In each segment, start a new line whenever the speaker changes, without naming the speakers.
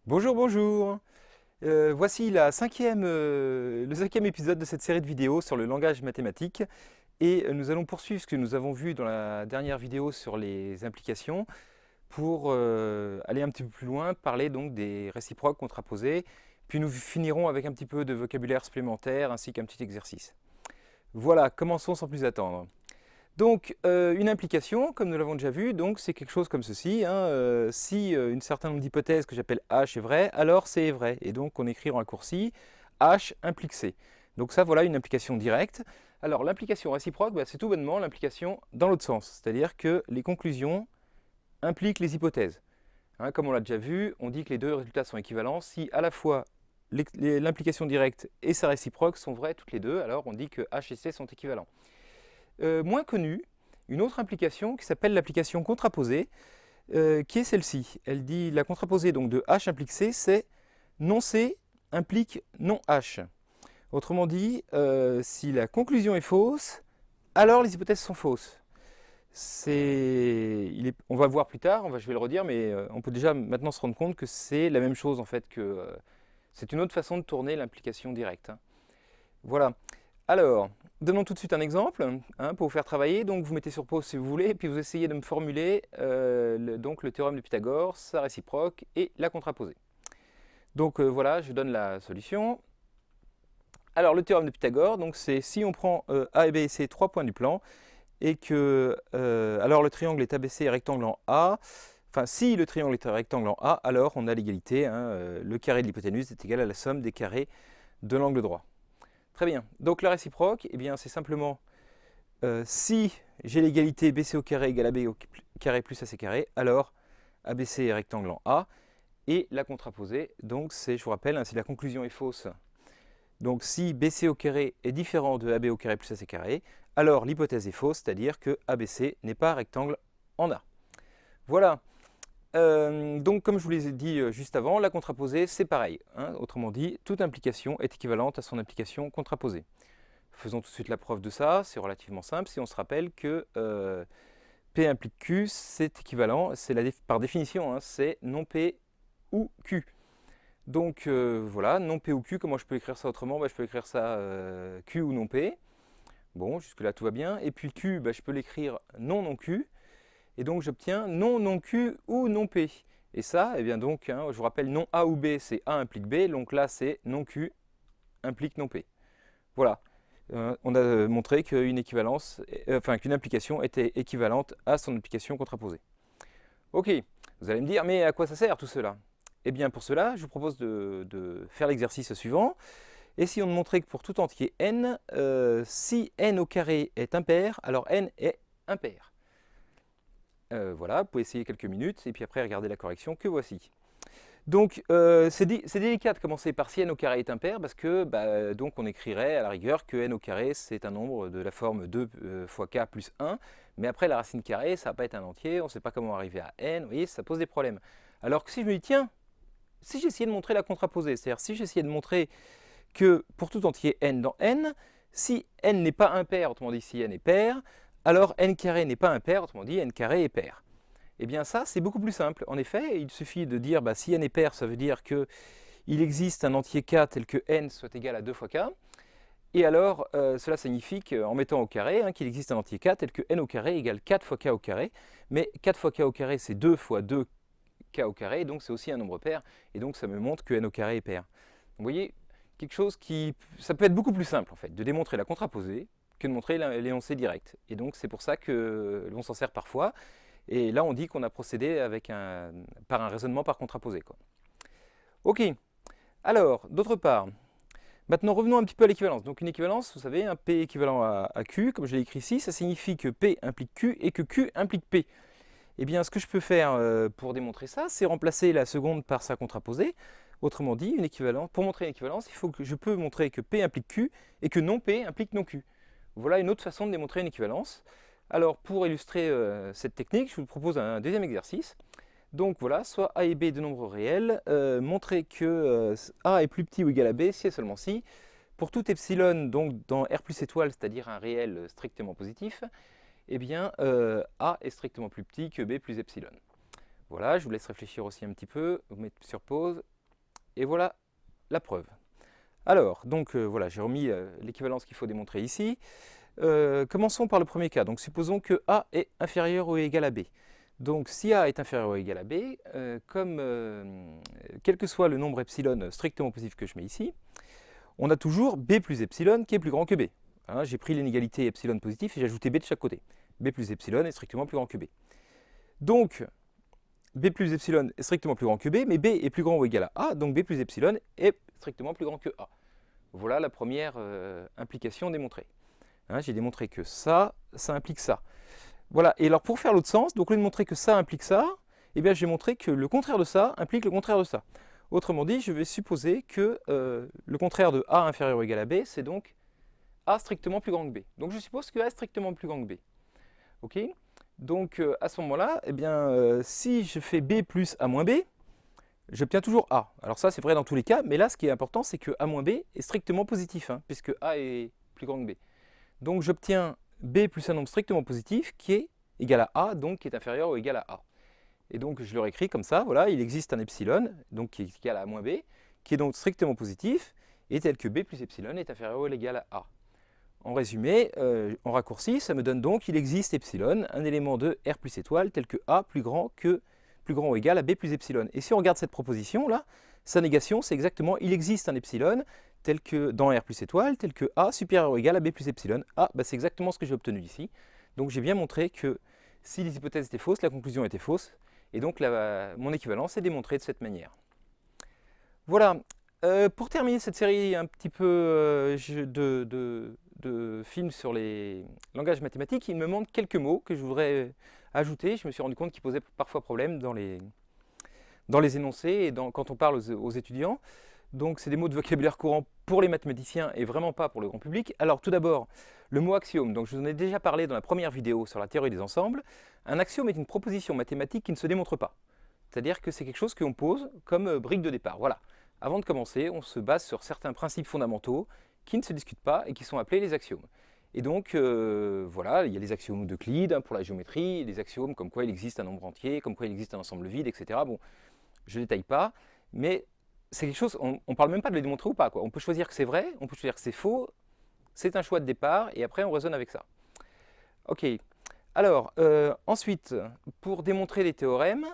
Bonjour, bonjour. Voici le cinquième épisode de cette série de vidéos sur le langage mathématique. Et nous allons poursuivre ce que nous avons vu dans la dernière vidéo sur les implications pour aller un petit peu plus loin, parler donc des réciproques contraposés. Puis nous finirons avec un petit peu de vocabulaire supplémentaire ainsi qu'un petit exercice. Voilà, commençons sans plus attendre. Donc, une implication, comme nous l'avons déjà vu, donc c'est quelque chose comme ceci. Si un certain nombre d'hypothèses que j'appelle H est vrai, alors C est vrai. Et donc, on écrit en raccourci H implique C. Donc ça, voilà une implication directe. Alors, l'implication réciproque, c'est tout bonnement l'implication dans l'autre sens. C'est-à-dire que les conclusions impliquent les hypothèses. Comme on l'a déjà vu, on dit que les deux résultats sont équivalents si à la fois l'implication directe et sa réciproque sont vraies toutes les deux. Alors, on dit que H et C sont équivalents. Moins connue, une autre implication qui s'appelle l'application contraposée, qui est celle-ci. Elle dit la contraposée donc de H implique C, c'est non C implique non H. Autrement dit, si la conclusion est fausse, alors les hypothèses sont fausses. On va le voir plus tard, je vais le redire, mais on peut déjà maintenant se rendre compte que c'est la même chose en fait c'est une autre façon de tourner l'implication directe. Voilà. Alors, donnons tout de suite un exemple pour vous faire travailler. Donc, vous mettez sur pause si vous voulez, et puis vous essayez de me formuler donc le théorème de Pythagore, sa réciproque et la contraposée. Donc voilà, je donne la solution. Alors, le théorème de Pythagore, donc c'est si on prend A et B et C, 3 points du plan, et que alors le triangle est abaissé et rectangle en A. Enfin, si le triangle est un rectangle en A, alors on a l'égalité. Le carré de l'hypoténuse est égal à la somme des carrés de l'angle droit. Très bien. Donc la réciproque, eh bien, c'est simplement si j'ai l'égalité BC au carré égale AB au carré plus AC carré, alors ABC est rectangle en A. Et la contraposée, donc c'est, je vous rappelle, si la conclusion est fausse, donc si BC au carré est différent de AB au carré plus AC carré, alors l'hypothèse est fausse, c'est-à-dire que ABC n'est pas rectangle en A. Voilà. Donc comme je vous l'ai dit juste avant, la contraposée c'est pareil. Autrement dit, toute implication est équivalente à son implication contraposée. Faisons tout de suite la preuve de ça, c'est relativement simple. Si on se rappelle que P implique Q, c'est équivalent, par définition, c'est non P ou Q. Donc voilà, non P ou Q, comment je peux écrire ça autrement? Je peux écrire ça Q ou non P. Bon, jusque là tout va bien. Et puis Q, je peux l'écrire non non Q. Et donc j'obtiens non non Q ou non P. Et ça, eh bien donc, je vous rappelle, non A ou B, c'est A implique B. Donc là, c'est non Q implique non P. Voilà. On a montré qu'une implication était équivalente à son implication contraposée. Ok, vous allez me dire, mais à quoi ça sert tout cela? Eh bien pour cela, je vous propose de faire l'exercice suivant. Essayons de montrer que pour tout entier n, si n au carré est impair, alors n est impair. Voilà, vous pouvez essayer quelques minutes et puis après regarder la correction que voici. Donc c'est délicat de commencer par si n au carré est impair parce que donc on écrirait à la rigueur que n au carré c'est un nombre de la forme 2 fois k plus 1, mais après la racine carrée ça va pas être un entier, on ne sait pas comment arriver à n, vous voyez, ça pose des problèmes. Alors que si je me dis tiens, si j'essayais de montrer la contraposée, c'est-à-dire si j'essayais de montrer que pour tout entier n dans n, si n n'est pas impair, autrement dit si n est pair, alors n carré n'est pas impair, autrement dit n carré est pair. Eh bien ça, c'est beaucoup plus simple. En effet, il suffit de dire, si n est pair, ça veut dire qu'il existe un entier k tel que n soit égal à 2 fois k. Et alors, cela signifie qu'en mettant au carré, qu'il existe un entier k tel que n au carré égale 4 fois k au carré. Mais 4 fois k au carré, c'est 2 fois 2 k au carré, donc c'est aussi un nombre pair. Et donc ça me montre que n au carré est pair. Vous voyez, quelque chose ça peut être beaucoup plus simple en fait, de démontrer la contraposée que de montrer l'énoncé direct. Et donc c'est pour ça que l'on s'en sert parfois. Et là, on dit qu'on a procédé par un raisonnement par contraposé. Ok, alors, d'autre part, maintenant revenons un petit peu à l'équivalence. Donc une équivalence, vous savez, un P équivalent à Q, comme je l'ai écrit ici, ça signifie que P implique Q et que Q implique P. Eh bien, ce que je peux faire pour démontrer ça, c'est remplacer la seconde par sa contraposée. Autrement dit, pour montrer une équivalence, je peux montrer que P implique Q et que non P implique non Q. Voilà une autre façon de démontrer une équivalence. Alors pour illustrer cette technique, je vous propose un deuxième exercice. Donc voilà, soit A et B de nombres réels, montrer que A est plus petit ou égal à B si et seulement si, pour tout epsilon donc dans R plus étoile, c'est-à-dire un réel strictement positif, eh bien A est strictement plus petit que B plus epsilon. Voilà, je vous laisse réfléchir aussi un petit peu, vous mettez sur pause, et voilà la preuve. Alors, donc voilà, j'ai remis l'équivalence qu'il faut démontrer ici. Commençons par le premier cas. Donc supposons que A est inférieur ou égal à B. Donc si A est inférieur ou égal à B, quel que soit le nombre epsilon strictement positif que je mets ici, on a toujours B plus epsilon qui est plus grand que B. Hein, j'ai pris l'inégalité epsilon positif et j'ai ajouté B de chaque côté. B plus epsilon est strictement plus grand que B. Donc B plus epsilon est strictement plus grand que B, mais B est plus grand ou égal à A, donc B plus epsilon est strictement plus grand que A. Voilà la première implication démontrée. Hein, j'ai démontré que ça implique ça. Voilà, et alors pour faire l'autre sens, donc au lieu de montrer que ça implique ça, eh bien j'ai montré que le contraire de ça implique le contraire de ça. Autrement dit, je vais supposer que le contraire de A inférieur ou égal à B, c'est donc A strictement plus grand que B. Donc je suppose que A est strictement plus grand que B. Ok. Donc à ce moment-là, eh bien, si je fais B plus A moins B, j'obtiens toujours A. Alors ça c'est vrai dans tous les cas, mais là ce qui est important c'est que A moins B est strictement positif, hein, puisque A est plus grand que B. Donc j'obtiens B plus un nombre strictement positif qui est égal à A, donc qui est inférieur ou égal à A. Et donc je le réécris comme ça, voilà, il existe un epsilon, donc qui est égal à A moins B, qui est donc strictement positif, et tel que B plus epsilon est inférieur ou égal à A. En résumé, en raccourci, ça me donne donc qu'il existe epsilon, un élément de R plus étoile, tel que A plus grand ou égal à B plus epsilon. Et si on regarde cette proposition là, sa négation c'est exactement il existe un epsilon, tel que dans R plus étoile, tel que A supérieur ou égal à B plus epsilon. Ah, bah c'est exactement ce que j'ai obtenu ici. Donc j'ai bien montré que si les hypothèses étaient fausses, la conclusion était fausse, et donc mon équivalence est démontrée de cette manière. Voilà. Pour terminer cette série un petit peu de films sur les langages mathématiques, il me manque quelques mots que je voudrais ajouter. Je me suis rendu compte qu'ils posaient parfois problème dans les énoncés et quand on parle aux étudiants. Donc c'est des mots de vocabulaire courant pour les mathématiciens et vraiment pas pour le grand public. Alors tout d'abord, le mot axiome. Donc je vous en ai déjà parlé dans la première vidéo sur la théorie des ensembles. Un axiome est une proposition mathématique qui ne se démontre pas. C'est-à-dire que c'est quelque chose qu'on pose comme brique de départ. Voilà. Avant de commencer, on se base sur certains principes fondamentaux qui ne se discutent pas et qui sont appelés les axiomes. Et donc, voilà, il y a les axiomes d'Euclide pour la géométrie, les axiomes comme quoi il existe un nombre entier, comme quoi il existe un ensemble vide, etc. Bon, je ne détaille pas, mais c'est quelque chose, on ne parle même pas de le démontrer ou pas, quoi. On peut choisir que c'est vrai, on peut choisir que c'est faux, c'est un choix de départ, et après on raisonne avec ça. Ok, alors, ensuite, pour démontrer les théorèmes,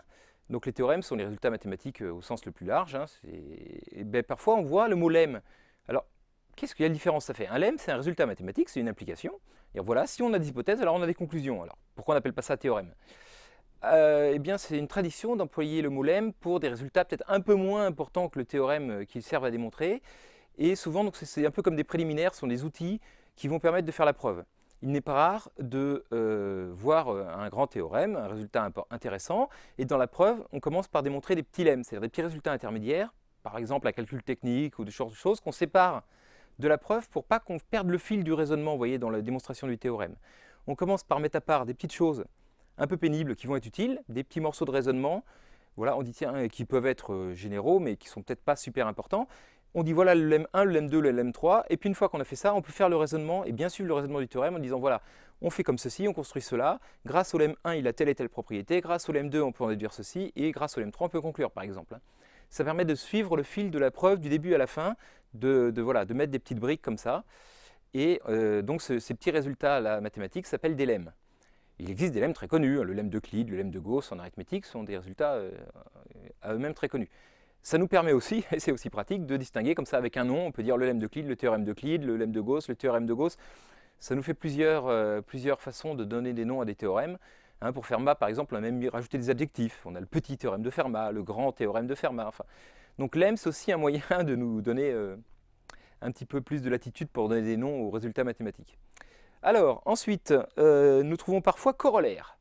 donc les théorèmes sont les résultats mathématiques au sens le plus large, hein, et ben, parfois on voit le mot lemme. Alors, qu'est-ce qu'il y a de différence ça fait? Un lemme, c'est un résultat mathématique, c'est une implication. Et voilà, si on a des hypothèses, alors on a des conclusions. Alors, pourquoi on n'appelle pas ça théorème? Eh bien, c'est une tradition d'employer le mot lemme pour des résultats peut-être un peu moins importants que le théorème qu'ils servent à démontrer. Et souvent, c'est un peu comme des préliminaires, ce sont des outils qui vont permettre de faire la preuve. Il n'est pas rare de voir un grand théorème, un résultat intéressant, et dans la preuve, on commence par démontrer des petits lemmes, c'est-à-dire des petits résultats intermédiaires, par exemple un calcul technique ou de choses qu'on sépare de la preuve pour pas qu'on perde le fil du raisonnement, vous voyez, dans la démonstration du théorème. On commence par mettre à part des petites choses un peu pénibles qui vont être utiles, des petits morceaux de raisonnement, voilà, on dit tiens, qui peuvent être généraux, mais qui sont peut-être pas super importants. On dit voilà le lemme 1, le lemme 2, le lemme 3, et puis une fois qu'on a fait ça, on peut faire le raisonnement, et bien suivre le raisonnement du théorème en disant voilà, on fait comme ceci, on construit cela, grâce au lemme 1, il a telle et telle propriété, grâce au lemme 2, on peut en déduire ceci, et grâce au lemme 3, on peut conclure, par exemple. Ça permet de suivre le fil de la preuve du début à la fin, de mettre des petites briques comme ça, et donc ces petits résultats là, mathématiques s'appellent des lemmes. Il existe des lemmes très connus, le lemme d'Euclide, le lemme de Gauss en arithmétique sont des résultats à eux-mêmes très connus. Ça nous permet aussi, et c'est aussi pratique, de distinguer comme ça avec un nom, on peut dire le lemme d'Euclide, le théorème d'Euclide, le lemme de Gauss, le théorème de Gauss. Ça nous fait plusieurs façons de donner des noms à des théorèmes. Hein, pour Fermat, par exemple, on a même rajouté des adjectifs. On a le petit théorème de Fermat, le grand théorème de Fermat. Enfin, donc lemme, c'est aussi un moyen de nous donner un petit peu plus de latitude pour donner des noms aux résultats mathématiques. Alors, ensuite, nous trouvons parfois corollaire.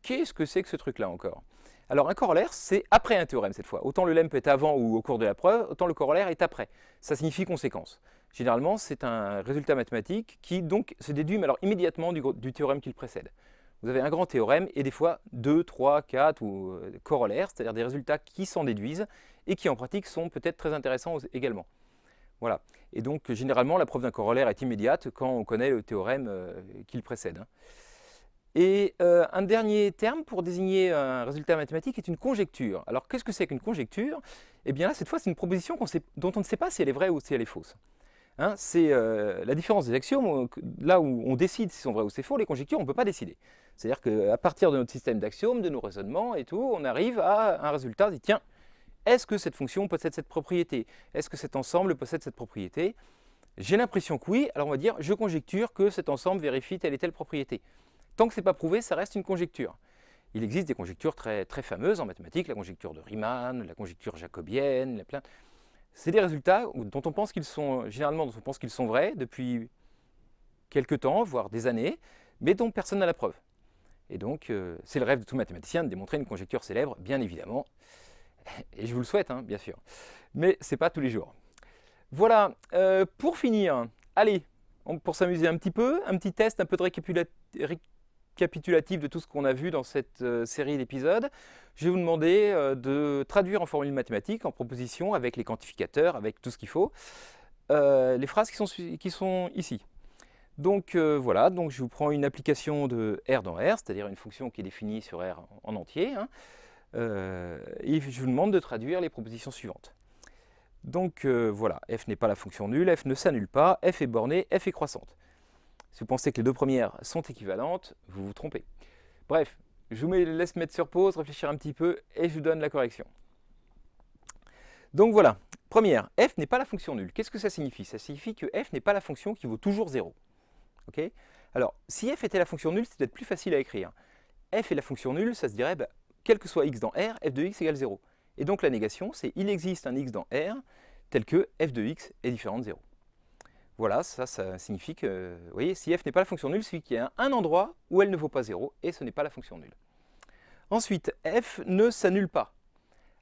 Qu'est-ce que c'est que ce truc-là encore? Alors, un corollaire, c'est après un théorème cette fois. Autant le lemme peut être avant ou au cours de la preuve, autant le corollaire est après. Ça signifie conséquence. Généralement, c'est un résultat mathématique qui donc se déduit alors, immédiatement du théorème qui le précède. Vous avez un grand théorème et des fois 2, 3, 4 ou corollaires, c'est-à-dire des résultats qui s'en déduisent et qui en pratique sont peut-être très intéressants également. Voilà. Et donc, généralement, la preuve d'un corollaire est immédiate quand on connaît le théorème qui le précède. Et un dernier terme pour désigner un résultat mathématique est une conjecture. Alors qu'est-ce que c'est qu'une conjecture? Eh bien là, cette fois, c'est une proposition dont on ne sait pas si elle est vraie ou si elle est fausse. Hein, c'est la différence des axiomes. Là où on décide s'ils sont vrais ou c'est faux, les conjectures, on ne peut pas décider. C'est-à-dire qu'à partir de notre système d'axiomes, de nos raisonnements et tout, on arrive à un résultat, on dit tiens, est-ce que cette fonction possède cette propriété? Est-ce que cet ensemble possède cette propriété? J'ai l'impression que oui, alors on va dire je conjecture que cet ensemble vérifie telle et telle propriété. Tant que ce n'est pas prouvé, ça reste une conjecture. Il existe des conjectures très, très fameuses en mathématiques, la conjecture de Riemann, la conjecture jacobienne, c'est des résultats dont on pense qu'ils sont, généralement dont on pense qu'ils sont vrais depuis quelques temps, voire des années, mais dont personne n'a la preuve. Et donc, c'est le rêve de tout mathématicien de démontrer une conjecture célèbre, bien évidemment. Et je vous le souhaite, hein, bien sûr. Mais ce n'est pas tous les jours. Voilà, pour finir, allez, pour s'amuser un petit peu, un petit test, un peu de récapitulatif de tout ce qu'on a vu dans cette série d'épisodes. Je vais vous demander de traduire en formule mathématique, en proposition, avec les quantificateurs, avec tout ce qu'il faut, les phrases qui sont ici. Donc voilà, donc je vous prends une application de R dans R, c'est-à-dire une fonction qui est définie sur R en entier, hein, et je vous demande de traduire les propositions suivantes. Donc voilà, f n'est pas la fonction nulle, f ne s'annule pas, f est bornée, f est croissante. Si vous pensez que les deux premières sont équivalentes, vous vous trompez. Bref, je vous laisse mettre sur pause, réfléchir un petit peu, et je vous donne la correction. Donc voilà, première, f n'est pas la fonction nulle. Qu'est-ce que ça signifie? Ça signifie que f n'est pas la fonction qui vaut toujours 0. Okay, alors, si f était la fonction nulle, c'est peut-être plus facile à écrire. F est la fonction nulle, ça se dirait, bah, quel que soit x dans R, f de x égale 0. Et donc la négation, c'est il existe un x dans R tel que f de x est différent de 0. Voilà, ça signifie que, vous voyez, si f n'est pas la fonction nulle, c'est qu'il y a un endroit où elle ne vaut pas 0, et ce n'est pas la fonction nulle. Ensuite, f ne s'annule pas.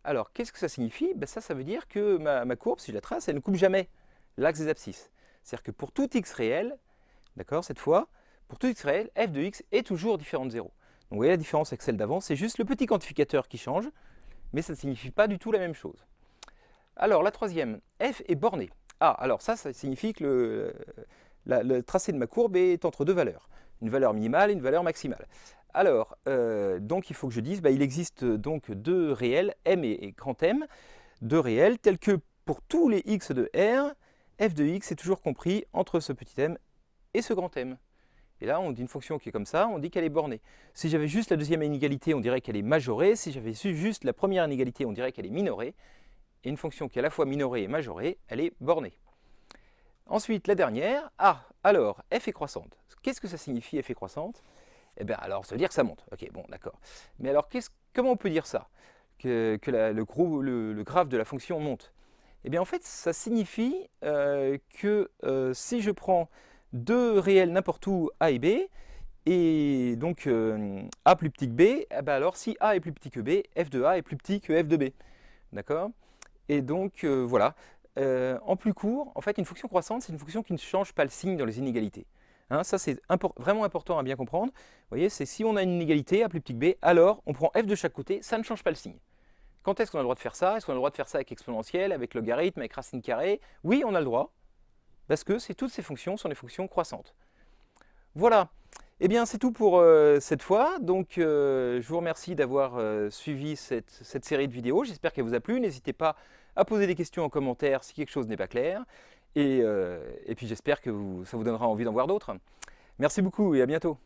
Alors, qu'est-ce que ça signifie? Ben, ça veut dire que ma courbe, si je la trace, elle ne coupe jamais l'axe des abscisses. C'est-à-dire que pour tout x réel, d'accord, cette fois, pour tout x réel, f de x est toujours différent de 0. Donc vous voyez la différence avec celle d'avant, c'est juste le petit quantificateur qui change, mais ça ne signifie pas du tout la même chose. Alors la troisième, f est bornée. Ah, alors ça signifie que le tracé de ma courbe est entre deux valeurs, une valeur minimale et une valeur maximale. Alors, donc il faut que je dise, bah, il existe donc deux réels, m et grand M, deux réels tels que pour tous les x de R, f de x est toujours compris entre ce petit m et ce grand M. Et là, on dit une fonction qui est comme ça, on dit qu'elle est bornée. Si j'avais juste la deuxième inégalité, on dirait qu'elle est majorée. Si j'avais juste la première inégalité, on dirait qu'elle est minorée. Et une fonction qui est à la fois minorée et majorée, elle est bornée. Ensuite, la dernière, alors, f est croissante. Qu'est-ce que ça signifie f est croissante? Eh bien, alors, ça veut dire que ça monte. Ok, bon, d'accord. Mais alors, comment on peut dire ça? Que le graphe de la fonction monte? Eh bien, en fait, ça signifie que si je prends deux réels n'importe où, a et b, et donc a plus petit que b, eh ben alors si a est plus petit que b, f de a est plus petit que f de b. D'accord? Et donc voilà. En plus court, en fait, une fonction croissante, c'est une fonction qui ne change pas le signe dans les inégalités. Hein, ça, c'est vraiment important à bien comprendre. Vous voyez, c'est si on a une inégalité, a plus petit que b, alors on prend f de chaque côté, ça ne change pas le signe. Quand est-ce qu'on a le droit de faire ça? Est-ce qu'on a le droit de faire ça avec exponentielle, avec logarithme, avec racine carrée? Oui, on a le droit. Parce que toutes ces fonctions sont des fonctions croissantes. Voilà, eh bien c'est tout pour cette fois. Donc je vous remercie d'avoir suivi cette série de vidéos. J'espère qu'elle vous a plu. N'hésitez pas à poser des questions en commentaire si quelque chose n'est pas clair. Et puis j'espère que ça vous donnera envie d'en voir d'autres. Merci beaucoup et à bientôt.